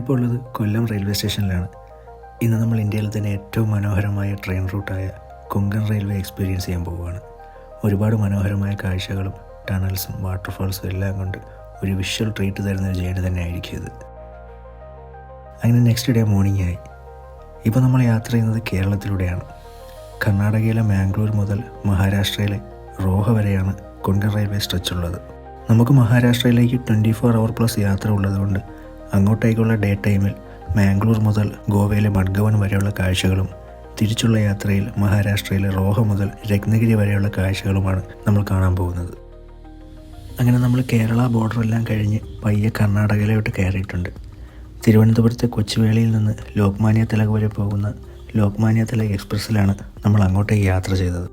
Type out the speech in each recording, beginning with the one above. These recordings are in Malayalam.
ഞാനിപ്പോൾ ഉള്ളത് കൊല്ലം റെയിൽവേ സ്റ്റേഷനിലാണ്. ഇന്ന് നമ്മൾ ഇന്ത്യയിൽ തന്നെ ഏറ്റവും മനോഹരമായ ട്രെയിൻ റൂട്ടായ കൊങ്കൺ റെയിൽവേ എക്സ്പീരിയൻസ് ചെയ്യാൻ പോവുകയാണ്. ഒരുപാട് മനോഹരമായ കാഴ്ചകളും ടണൽസും വാട്ടർഫാൾസും എല്ലാം കൊണ്ട് ഒരു വിഷ്വൽ ട്രീറ്റ് തരുന്ന ഒരു ജേർണി തന്നെ ആയിരിക്കും ഇത്. അങ്ങനെ നെക്സ്റ്റ് ഡേ മോർണിംഗ് ആയി. ഇപ്പോൾ നമ്മൾ യാത്ര ചെയ്യുന്നത് കേരളത്തിലൂടെയാണ്. കർണാടകയിലെ മാംഗ്ലൂർ മുതൽ മഹാരാഷ്ട്രയിലെ റോഹ വരെയാണ് കൊങ്കൺ റെയിൽവേ സ്ട്രെച്ച് ഉള്ളത്. നമുക്ക് മഹാരാഷ്ട്രയിലേക്ക് 24 hour പ്ലസ് യാത്ര ഉള്ളതുകൊണ്ട് അങ്ങോട്ടേക്കുള്ള ഡേ ടൈമിൽ മാംഗ്ലൂർ മുതൽ ഗോവയിലെ മഡ്ഗവൺ വരെയുള്ള കാഴ്ചകളും തിരിച്ചുള്ള യാത്രയിൽ മഹാരാഷ്ട്രയിലെ റോഹ മുതൽ രത്നഗിരി വരെയുള്ള കാഴ്ചകളുമാണ് നമ്മൾ കാണാൻ പോകുന്നത്. അങ്ങനെ നമ്മൾ കേരള ബോർഡറെല്ലാം കഴിഞ്ഞ് പയ്യെ കർണാടകയിലോട്ട് കയറിയിട്ടുണ്ട്. തിരുവനന്തപുരത്തെ കൊച്ചുവേളിയിൽ നിന്ന് ലോക്മാന്യ തിലക് വരെ പോകുന്ന ലോക്മാന്യ തിലക് എക്സ്പ്രസ്സിലാണ് നമ്മൾ അങ്ങോട്ടേക്ക് യാത്ര ചെയ്തത്.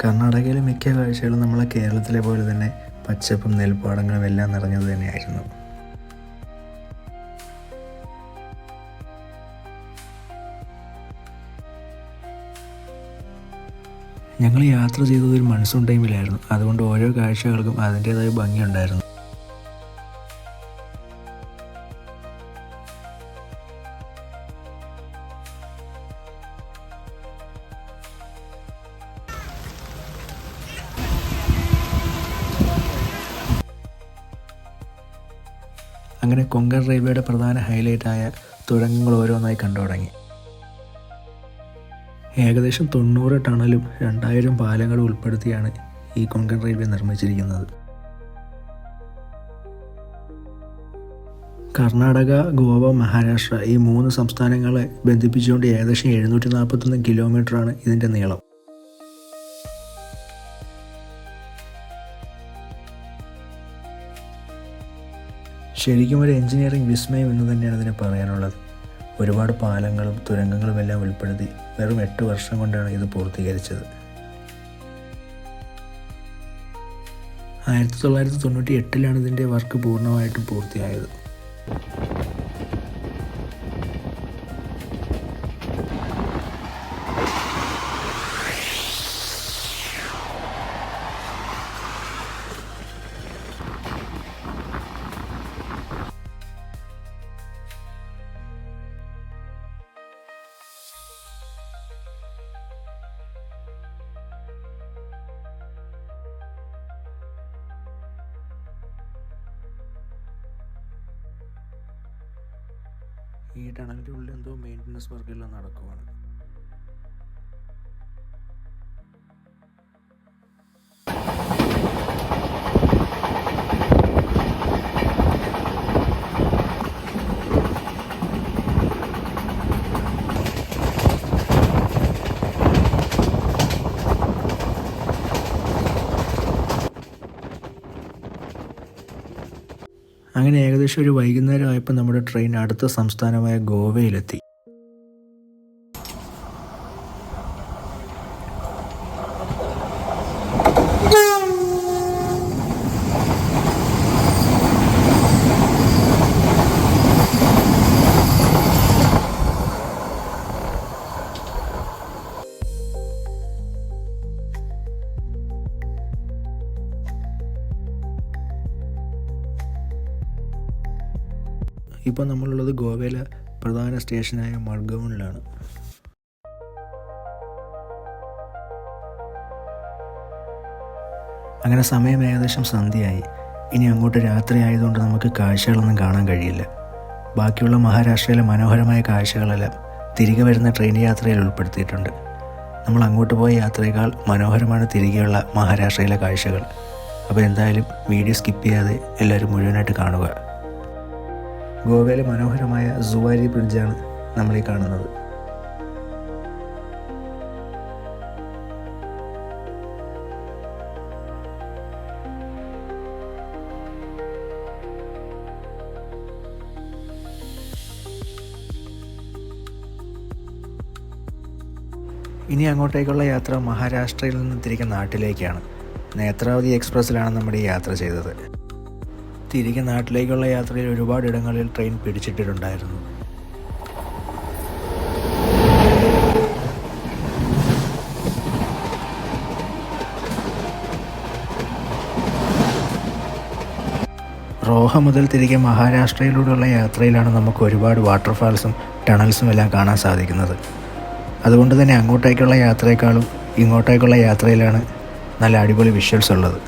കർണാടകയിലെ മിക്ക കാഴ്ചകളും നമ്മളെ കേരളത്തിലെ പോലെ തന്നെ പച്ചപ്പും നെൽപ്പാടങ്ങളും എല്ലാം നിറഞ്ഞത് തന്നെയായിരുന്നു. ഞങ്ങൾ യാത്ര ചെയ്തത് ഒരു മൺസൂൺ ടൈമിലായിരുന്നു. അതുകൊണ്ട് ഓരോ കാഴ്ചകൾക്കും അതിൻ്റേതായ ഭംഗിയുണ്ടായിരുന്നു. അങ്ങനെ കൊങ്കൺ റെയിൽവേയുടെ പ്രധാന ഹൈലൈറ്റായ തുരങ്കങ്ങൾ ഓരോന്നായി കണ്ടു തുടങ്ങി. ഏകദേശം 90 ടണലും 2000 പാലങ്ങളും ഉൾപ്പെടുത്തിയാണ് ഈ കൊങ്കൺ റെയിൽവേ നിർമ്മിച്ചിരിക്കുന്നത്. കർണാടക, ഗോവ, മഹാരാഷ്ട്ര ഈ 3 സംസ്ഥാനങ്ങളെ ബന്ധിപ്പിച്ചുകൊണ്ട് ഏകദേശം 741 കിലോമീറ്ററാണ് ഇതിൻ്റെ നീളം. ശരിക്കും ഒരു എഞ്ചിനീയറിംഗ് വിസ്മയം എന്ന് തന്നെയാണ് ഇതിന് പറയാനുള്ളത്. ഒരുപാട് പാലങ്ങളും തുരങ്കങ്ങളും എല്ലാം ഉൾപ്പെടുത്തി വെറും 8 വർഷം കൊണ്ടാണ് ഇത് പൂർത്തീകരിച്ചത്. 1998 ഇതിൻ്റെ വർക്ക് പൂർണ്ണമായിട്ടും പൂർത്തിയായത്. ഈ ടണലിൻ്റെ ഉള്ളിൽ എന്തോ മെയിൻ്റനൻസ് വർക്കെല്ലാം നടക്കുവാണ്. അങ്ങനെ ഏകദേശം ഒരു വൈകുന്നേരം ആയപ്പോൾ നമ്മുടെ ട്രെയിൻ അടുത്ത സംസ്ഥാനമായ ഗോവയിലെത്തി. ഇപ്പോൾ നമ്മളുള്ളത് ഗോവയിലെ പ്രധാന സ്റ്റേഷനായ മഡ്ഗവണിലാണ്. അങ്ങനെ സമയം ഏകദേശം സന്ധ്യയായി. ഇനി അങ്ങോട്ട് രാത്രി ആയതുകൊണ്ട് നമുക്ക് കാഴ്ചകളൊന്നും കാണാൻ കഴിയില്ല. ബാക്കിയുള്ള മഹാരാഷ്ട്രയിലെ മനോഹരമായ കാഴ്ചകളെല്ലാം തിരികെ വരുന്ന ട്രെയിൻ യാത്രയിൽ ഉൾപ്പെടുത്തിയിട്ടുണ്ട്. നമ്മൾ അങ്ങോട്ട് പോയ യാത്രയേക്കാൾ മനോഹരമാണ് തിരികെയുള്ള മഹാരാഷ്ട്രയിലെ കാഴ്ചകൾ. അപ്പോൾ എന്തായാലും വീഡിയോ സ്കിപ്പ് ചെയ്യാതെ എല്ലാവരും മുഴുവനായിട്ട് കാണുക. ഗോവയിലെ മനോഹരമായ സുവാരി ബ്രിഡ്ജാണ് നമ്മളീ കാണുന്നത്. ഇനി അങ്ങോട്ടേക്കുള്ള യാത്ര മഹാരാഷ്ട്രയിൽ നിന്ന് തിരികെ നാട്ടിലേക്കാണ്. നേത്രാവതി എക്സ്പ്രസ്സിലാണ് നമ്മുടെ ഈ യാത്ര ചെയ്തത്. തിരികെ നാട്ടിലേക്കുള്ള യാത്രയിൽ ഒരുപാട് ഇടങ്ങളിൽ ട്രെയിൻ പിടിച്ചിട്ടിട്ടുണ്ടായിരുന്നു. റോഹ മുതൽ തിരികെ മഹാരാഷ്ട്രയിലൂടെയുള്ള യാത്രയിലാണ് നമുക്ക് ഒരുപാട് വാട്ടർഫാൾസും ടണൽസും എല്ലാം കാണാൻ സാധിക്കുന്നത്. അതുകൊണ്ട് തന്നെ അങ്ങോട്ടേക്കുള്ള യാത്രയെക്കാളും ഇങ്ങോട്ടേക്കുള്ള യാത്രയിലാണ് നല്ല അടിപൊളി വിഷ്വൽസ് ഉള്ളത്.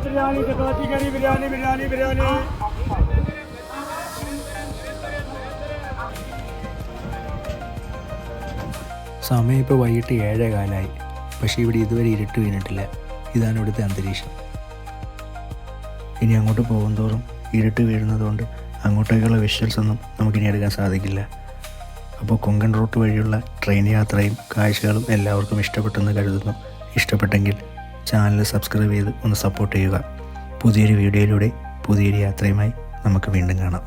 बिरयानी चपाती करी बिरयानी बिरयानी बिरयानी സമയം ഇപ്പോൾ വൈകിട്ട് 7:15 പക്ഷേ ഇവിടെ ഇതുവരെ ഇരുട്ട് വീണിട്ടില്ല. ഇതാണ് ഇവിടുത്തെ അന്തരീക്ഷം. ഇനി അങ്ങോട്ട് പോകുന്തോറും ഇരുട്ട് വീഴുന്നതുകൊണ്ട് അങ്ങോട്ടേക്കുള്ള വിഷ്വൽസ് ഒന്നും നമുക്കിനി എടുക്കാൻ സാധിക്കില്ല. അപ്പോൾ കൊങ്കൺ റൂട്ട് വഴിയുള്ള ട്രെയിൻ യാത്രയും കാഴ്ചകളും എല്ലാവർക്കും ഇഷ്ടപ്പെട്ടെന്ന് കരുതുന്നു. ഇഷ്ടപ്പെട്ടെങ്കിൽ ചാനൽ സബ്സ്ക്രൈബ് ചെയ്ത് ഒന്ന് സപ്പോർട്ട് ചെയ്യുക. പുതിയൊരു വീഡിയോയിലൂടെ പുതിയൊരു യാത്രയുമായി നമുക്ക് വീണ്ടും കാണാം.